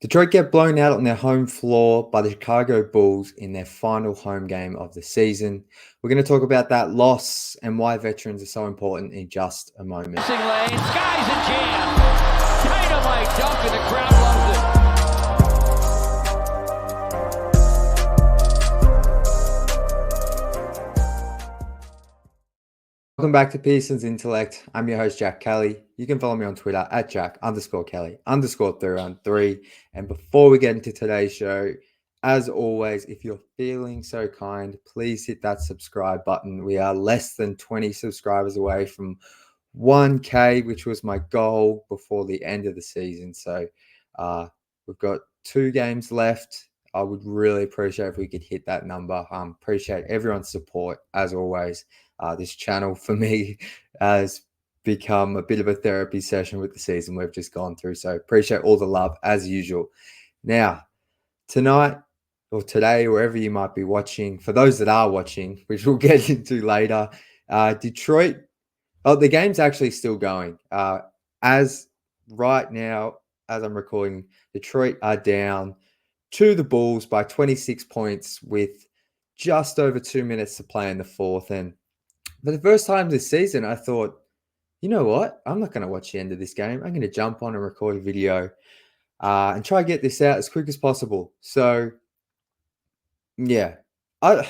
Detroit get blown out on their home floor by the Chicago Bulls in their final home game of the season. We're going to talk about that loss and why veterans are so important in just a moment. Passing lane, skies a jam. Dynamite dunk and the crowd loves it. Welcome back to Pistons Intellect. I'm your host, Jack Kelly. You can follow me on Twitter at Jack_Kelly_313. And before we get into today's show, as always, if you're feeling so kind, please hit that subscribe button. We are less than 20 subscribers away from 1K, which was my goal before the end of the season. So we've got 2 games left. I would really appreciate if we could hit that number. Appreciate everyone's support, as always. This channel for me has become a bit of a therapy session with the season we've just gone through. So appreciate all the love as usual. Now, tonight or today, wherever you might be watching, for those that are watching, which we'll get into later, Detroit, the game's actually still going. As right now, as I'm recording, Detroit are down to the Bulls by 26 points with just over 2 minutes to play in the fourth. And for the first time this season, I thought, you know what? I'm not going to watch the end of this game. I'm going to jump on and record a video and try to get this out as quick as possible. So, yeah, not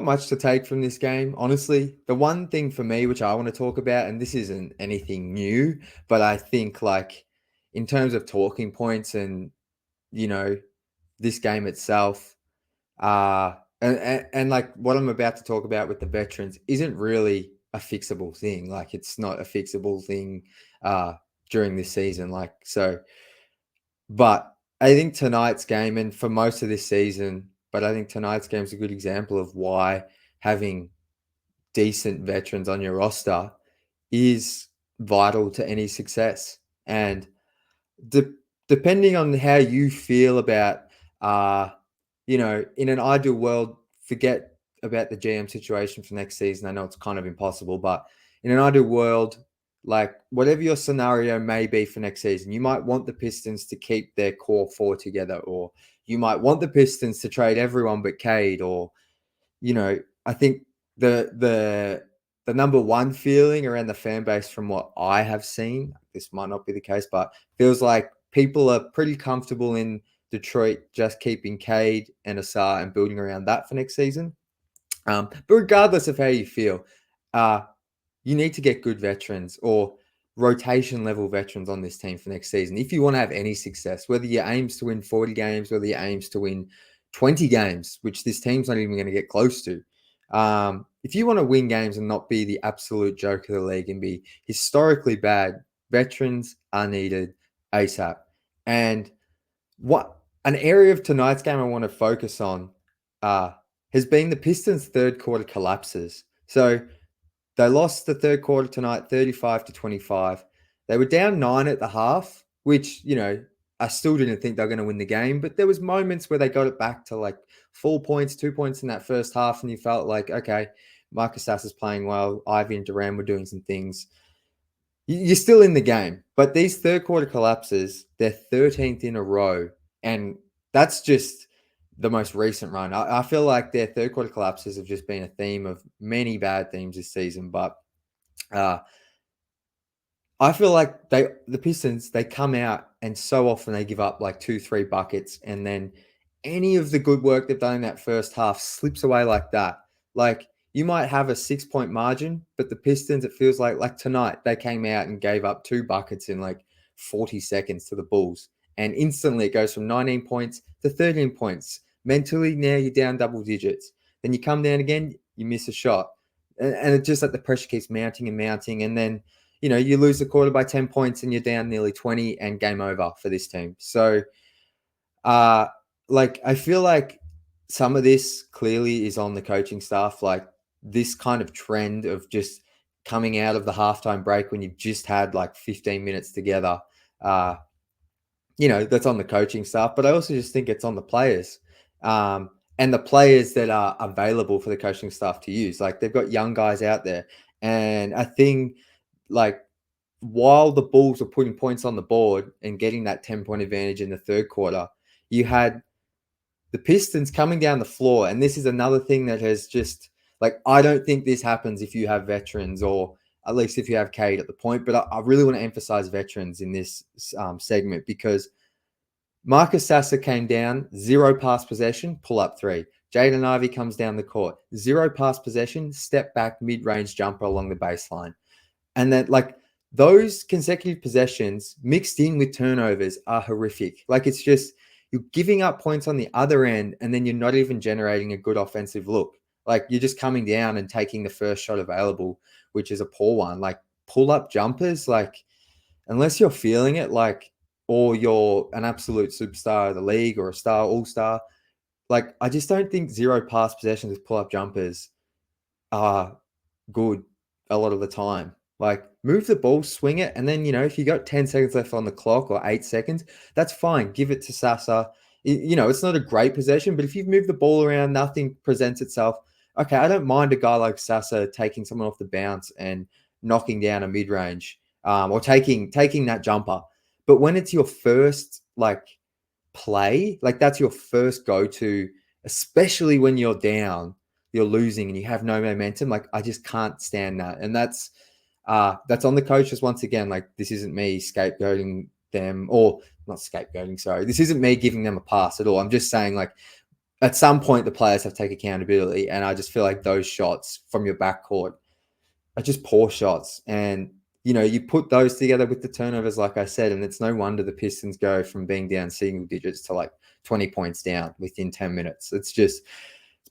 much to take from this game, honestly. The one thing for me, which I want to talk about, and this isn't anything new, but I think like in terms of talking points and, this game itself, and like what I'm about to talk about with the veterans isn't really a fixable thing. Like it's not a fixable thing during this season. But I think tonight's game, and for most of this season, but I think tonight's game is a good example of why having decent veterans on your roster is vital to any success. And depending on how you feel about, in an ideal world, forget about the GM situation for next season. I know it's kind of impossible, but in an ideal world, like whatever your scenario may be for next season, you might want the Pistons to keep their core four together, or you might want the Pistons to trade everyone but Cade, or, I think the number one feeling around the fan base from what I have seen, this might not be the case, but feels like people are pretty comfortable in Detroit just keeping Cade and Asar and building around that for next season. But regardless of how you feel, you need to get good veterans or rotation level veterans on this team for next season. If you want to have any success, whether your aims to win 40 games, whether your aims to win 20 games, which this team's not even going to get close to. If you want to win games and not be the absolute joke of the league and be historically bad, veterans are needed ASAP. And what an area of tonight's game I want to focus on has been the Pistons' third quarter collapses. So they lost the third quarter tonight, 35-25. They were down 9 at the half, which, I still didn't think they were going to win the game. But there was moments where they got it back to like 4 points, 2 points in that first half. And you felt like, okay, Marcus Sass is playing well. Ivy and Duran were doing some things. You're still in the game. But these third quarter collapses, they're 13th in a row. And that's just the most recent run. I feel like their third quarter collapses have just been a theme of many bad themes this season. But I feel like the Pistons, they come out and so often they give up like 2-3 buckets, and then any of the good work they've done in that first half slips away like that. Like you might have a 6-point margin, but the Pistons, it feels like tonight, they came out and gave up 2 buckets in like 40 seconds to the Bulls. And instantly it goes from 19 points to 13 points. Mentally, now you're down double digits. Then you come down again, you miss a shot. And it's just like the pressure keeps mounting and mounting. And then, you lose the quarter by 10 points and you're down nearly 20 and game over for this team. So, I feel like some of this clearly is on the coaching staff. Like this kind of trend of just coming out of the halftime break when you've just had like 15 minutes together, that's on the coaching staff, but I also just think it's on the players and the players that are available for the coaching staff to use. Like they've got young guys out there. And I think like while the Bulls were putting points on the board and getting that 10-point advantage in the third quarter, you had the Pistons coming down the floor. And this is another thing that has just, like, I don't think this happens if you have veterans, or at least if you have Cade at the point. But I really want to emphasize veterans in this segment, because Marcus Sasser came down, 0 pass possession, pull up 3. Jaden Ivey comes down the court, 0 pass possession, step back, mid-range jumper along the baseline. And then, like, those consecutive possessions mixed in with turnovers are horrific. Like, it's just, you're giving up points on the other end, and then you're not even generating a good offensive look. Like, you're just coming down and taking the first shot available, which is a poor one. Like, pull-up jumpers, like, unless you're feeling it, like, or you're an absolute superstar of the league or a star, all-star, like, I just don't think 0 pass possessions with pull-up jumpers are good a lot of the time. Like, move the ball, swing it, and then, if you got 10 seconds left on the clock or 8 seconds, that's fine. Give it to Sasa. It's not a great possession, but if you've moved the ball around, nothing presents itself. Okay, I don't mind a guy like Sasa taking someone off the bounce and knocking down a mid-range, or taking that jumper. But when it's your first, like, play, like, that's your first go-to, especially when you're down, you're losing and you have no momentum. Like, I just can't stand that. And that's on the coaches once again. Like, this isn't me scapegoating them, or not scapegoating, sorry. This isn't me giving them a pass at all. I'm just saying, like, at some point the players have to take accountability. And I just feel like those shots from your backcourt are just poor shots. And, you put those together with the turnovers, like I said, and it's no wonder the Pistons go from being down single digits to like 20 points down within 10 minutes. It's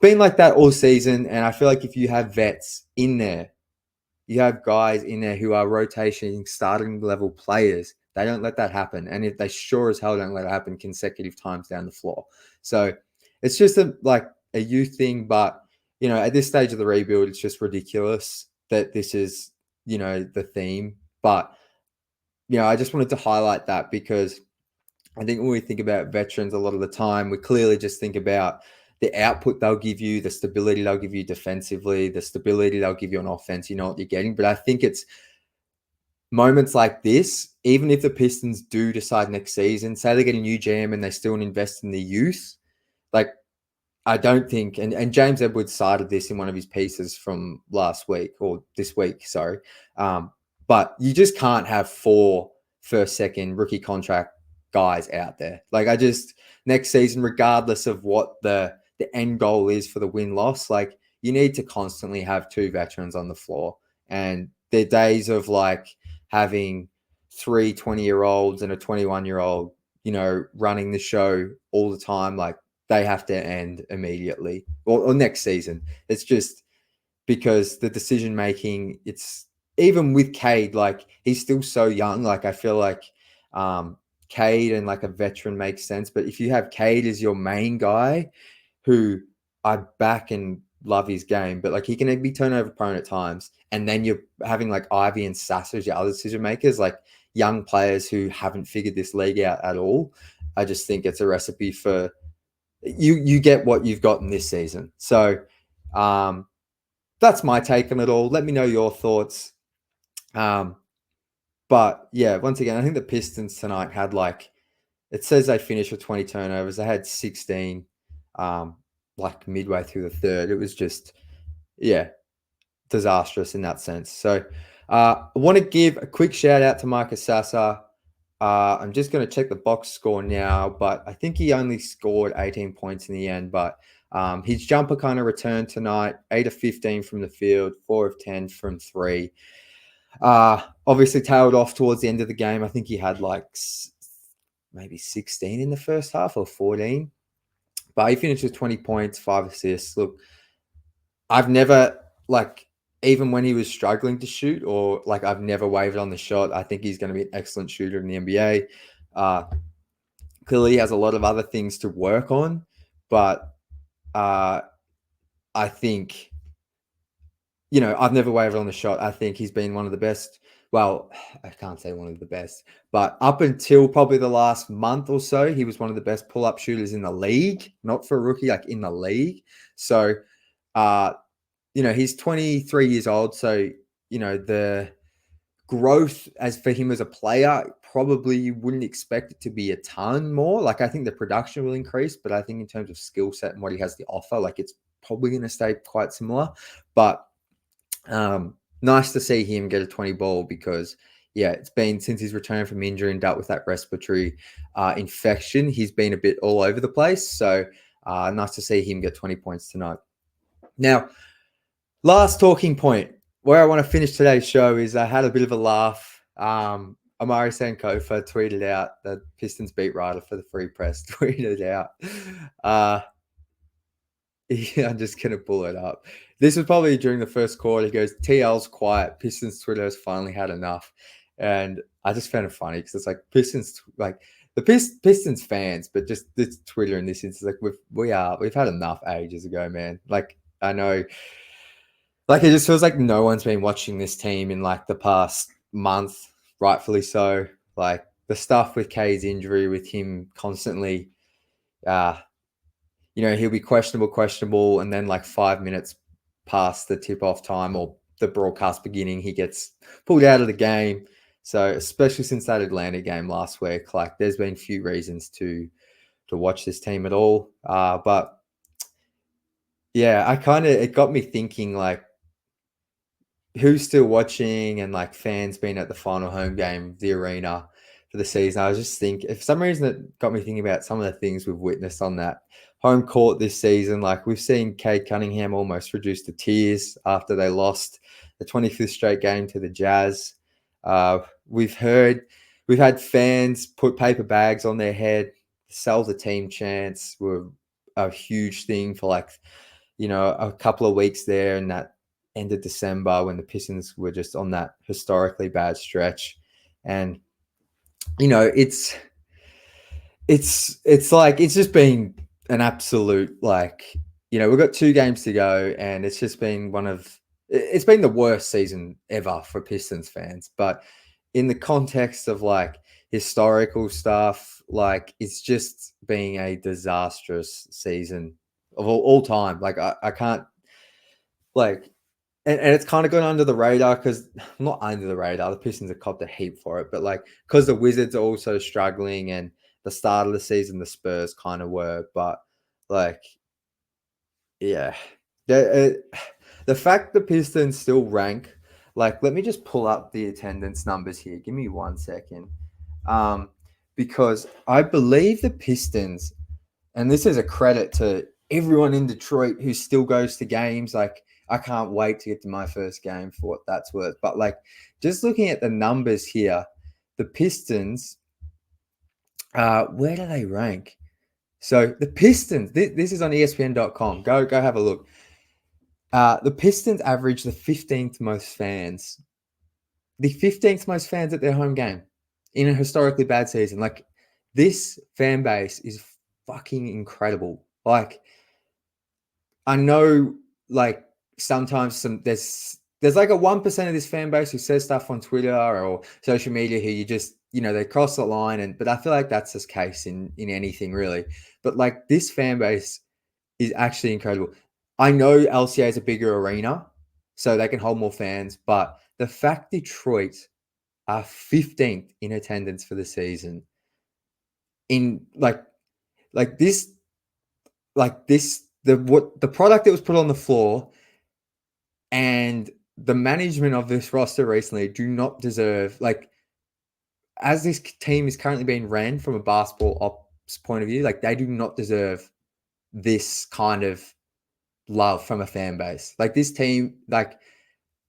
been like that all season. And I feel like if you have vets in there, you have guys in there who are rotating, starting level players, they don't let that happen. And if they sure as hell don't let it happen consecutive times down the floor. So it's just a youth thing. But, at this stage of the rebuild, it's just ridiculous that this is, the theme. But, I just wanted to highlight that, because I think when we think about veterans a lot of the time, we clearly just think about the output they'll give you, the stability they'll give you defensively, the stability they'll give you on offense. You know what you're getting. But I think it's moments like this, even if the Pistons do decide next season, say they get a new GM and they still invest in the youth, like, I don't think, and James Edwards cited this in one of his pieces from last week, or this week, sorry. But you just can't have 4 first-second rookie contract guys out there. Like, next season, regardless of what the end goal is for the win-loss, like, you need to constantly have 2 veterans on the floor. And the days of, like, having 3 20-year-olds and a 21-year-old, running the show all the time, like, they have to end immediately, or next season. It's just because the decision making, it's even with Cade, like, he's still so young. Like, I feel like Cade and like a veteran makes sense. But if you have Cade as your main guy, who I back and love his game, but like, he can be turnover prone at times, and then you're having like Ivy and Sasser as your other decision makers, like young players who haven't figured this league out at all. I just think it's a recipe for you get what you've gotten this season. So that's my take on it all. Let me know your thoughts. But yeah, once again, I think the Pistons tonight had, like, it says they finished with 20 turnovers. They had 16 like midway through the third. It was just, disastrous in that sense. So I want to give a quick shout out to Marcus Sasser. I'm just going to check the box score now, but I think he only scored 18 points in the end. But his jumper kind of returned tonight, 8 of 15 from the field, 4 of 10 from 3. Obviously tailed off towards the end of the game. I think he had like maybe 16 in the first half or 14. But he finished with 20 points, 5 assists. Look, I've never, like, even when he was struggling to shoot, or like, I've never wavered on the shot. I think he's going to be an excellent shooter in the NBA. Clearly he has a lot of other things to work on, but I think, I've never wavered on the shot. I think he's been one of the best. Well, I can't say one of the best, but up until probably the last month or so, he was one of the best pull-up shooters in the league, not for a rookie, like in the league. So, he's 23 years old. So, the growth as for him as a player, probably you wouldn't expect it to be a ton more. Like, I think the production will increase, but I think in terms of skill set and what he has to offer, like, it's probably going to stay quite similar. But nice to see him get a 20 ball because, yeah, it's been since his return from injury and dealt with that respiratory infection, he's been a bit all over the place. So nice to see him get 20 points tonight. Now, last talking point where I want to finish today's show is I had a bit of a laugh. Amari Sankofa tweeted out, the Pistons beat writer for the Free Press, tweeted out. I'm just going to pull it up. This was probably during the first quarter. He goes, TL's quiet. Pistons Twitter has finally had enough. And I just found it funny because it's like Pistons, like the Pistons fans, but just this Twitter and this, it's like we've had enough ages ago, man. Like, I know, like, it just feels like no one's been watching this team in like the past month, rightfully so. Like the stuff with K's injury, with him constantly, he'll be questionable, and then like 5 minutes past the tip-off time or the broadcast beginning, he gets pulled out of the game. So especially since that Atlanta game last week, like there's been few reasons to watch this team at all. But yeah, it got me thinking, like, who's still watching and like fans being at the final home game of the arena for the season. I was just thinking, for some reason, it got me thinking about some of the things we've witnessed on that home court this season. Like, we've seen Cade Cunningham almost reduce to tears after they lost the 25th straight game to the Jazz. We've had fans put paper bags on their head. Sell the team chants were a huge thing for a couple of weeks there in that end of December when the Pistons were just on that historically bad stretch. And it's just been an absolute, we've got 2 games to go, and it's just been it's been the worst season ever for Pistons fans. But in the context of like historical stuff, like, it's just been a disastrous season of all time. Like, I can't, like, and it's kind of gone under the radar because, not under the radar, the Pistons have copped a heap for it, but like, because the Wizards are also struggling, and the start of the season, the Spurs kind of were. But like, yeah, the fact the Pistons still rank, like, let me just pull up the attendance numbers here. Give me 1 second. Because I believe the Pistons, and this is a credit to everyone in Detroit who still goes to games. Like, I can't wait to get to my first game for what that's worth. But like, just looking at the numbers here, the Pistons, where do they rank? So the Pistons, this is on ESPN.com. Go have a look. The Pistons average the 15th most fans. The 15th most fans at their home game in a historically bad season. Like, this fan base is fucking incredible. Like, I know, like, sometimes there's like a 1% of this fan base who says stuff on Twitter or social media who you just, they cross the line, but I feel like that's the case in anything really. But like, this fan base is actually incredible. I know LCA is a bigger arena, so they can hold more fans, but the fact Detroit are 15th in attendance for the season, in the product that was put on the floor and the management of this roster recently do not deserve, like, as this team is currently being ran from a basketball ops point of view, like, they do not deserve this kind of love from a fan base. Like, this team, like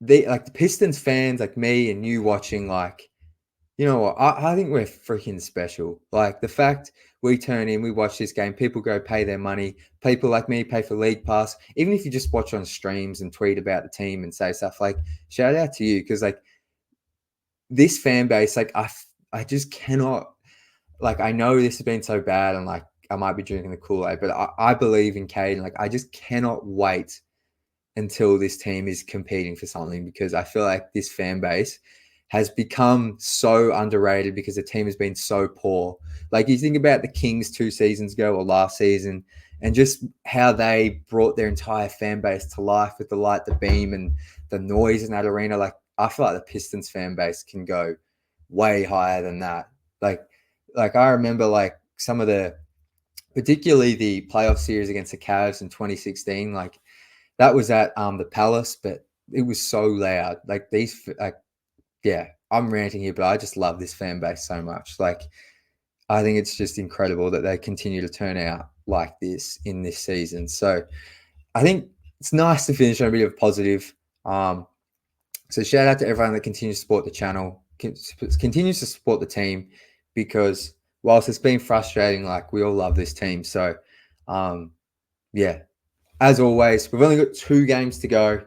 the Pistons fans, like me and you watching, like, you know what? I think we're freaking special. Like, the fact we turn in, we watch this game, people go pay their money. People like me pay for League Pass. Even if you just watch on streams and tweet about the team and say stuff, like, shout out to you, because like, this fan base, like, I just cannot, like, I know this has been so bad, and like, I might be drinking the Kool-Aid, but I believe in Cade, and like, I just cannot wait until this team is competing for something, because I feel like this fan base has become so underrated because the team has been so poor. Like, you think about the Kings 2 seasons ago or last season, and just how they brought their entire fan base to life with the light, the beam, and the noise in that arena. Like, I feel like the Pistons fan base can go way higher than that. Like I remember like some of the, particularly the playoff series against the Cavs in 2016, like that was at the Palace, but it was so loud. Like these, like, yeah, I'm ranting here, but I just love this fan base so much. Like, I think it's just incredible that they continue to turn out like this in this season. So I think it's nice to finish on a bit of positive. So shout out to everyone that continues to support the channel, continues to support the team, because whilst it's been frustrating, like we all love this team. So yeah, as always, we've only got 2 games to go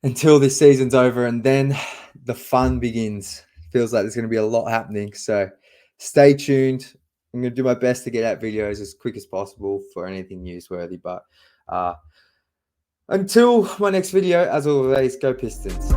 until this season's over, and then the fun begins. Feels like there's going to be a lot happening. So stay tuned. I'm going to do my best to get out videos as quick as possible for anything newsworthy. But until my next video, as always, go Pistons.